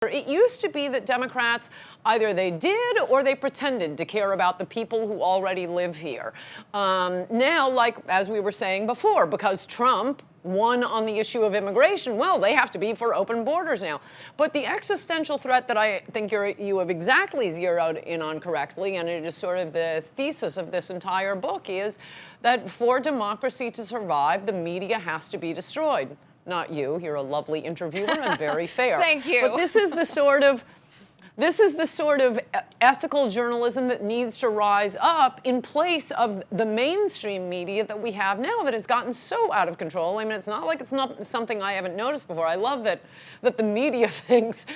It used to be that Democrats, either they did or they pretended to care about the people who already live here. Now, like as we were saying before, because Trump won on the issue of immigration, well, they have to be for open borders now. But the existential threat that I think you have exactly zeroed in on correctly, and it is sort of the thesis of this entire book, is that for democracy to survive, the media has to be destroyed. Not you. You're a lovely interviewer and very fair. Thank you. But this is the sort of ethical journalism that needs to rise up in place of the mainstream media that we have now that has gotten so out of control. I mean, it's not like it's not something I haven't noticed before. I love that the media thinks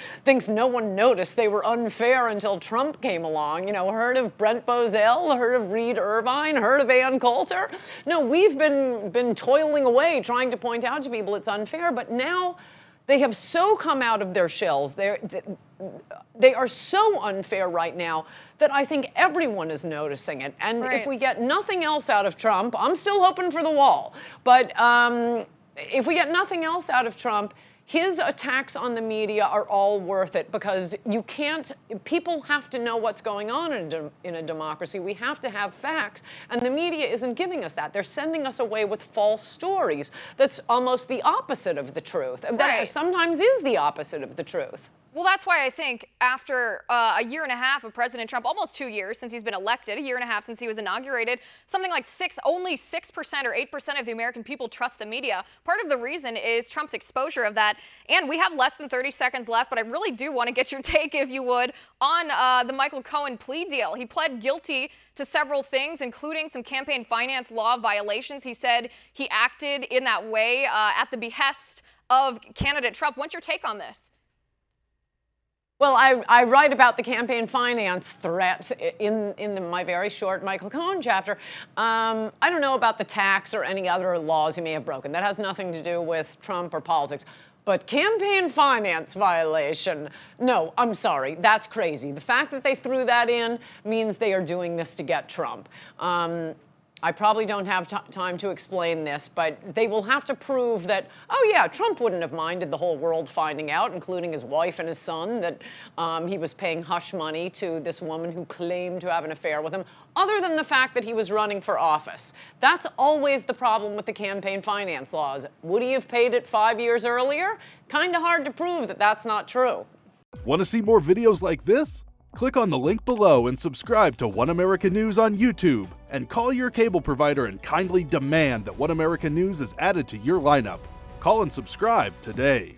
no one noticed they were unfair until Trump came along. You know, heard of Brent Bozell, heard of Reed Irvine, heard of Ann Coulter? No, we've been toiling away trying to point out to people it's unfair, but now they have so come out of their shells. They are so unfair right now that I think everyone is noticing it. And right. If we get nothing else out of Trump, I'm still hoping for the wall. But if we get nothing else out of Trump, his attacks on the media are all worth it, because people have to know what's going on in a democracy. We have to have facts, and the media isn't giving us that. They're sending us away with false stories. That's almost the opposite of the truth. Right. That sometimes is the opposite of the truth. Well, that's why I think after a year and a half of President Trump, almost 2 years since he's been elected, a year and a half since he was inaugurated, something like only 6% or 8% of the American people trust the media. Part of the reason is Trump's exposure of that. And we have less than 30 seconds left, but I really do want to get your take, if you would, on the Michael Cohen plea deal. He pled guilty to several things, including some campaign finance law violations. He said he acted in that way at the behest of candidate Trump. What's your take on this? Well, I write about the campaign finance threats in my very short Michael Cohen chapter. I don't know about the tax or any other laws he may have broken. That has nothing to do with Trump or politics. But campaign finance violation, no, I'm sorry, that's crazy. The fact that they threw that in means they are doing this to get Trump. I probably don't have time to explain this, but they will have to prove that, oh yeah, Trump wouldn't have minded the whole world finding out, including his wife and his son, that he was paying hush money to this woman who claimed to have an affair with him, other than the fact that he was running for office. That's always the problem with the campaign finance laws. Would he have paid it 5 years earlier? Kind of hard to prove that that's not true. Want to see more videos like this? Click on the link below and subscribe to One American News on YouTube, and call your cable provider and kindly demand that One American News is added to your lineup. Call and subscribe today.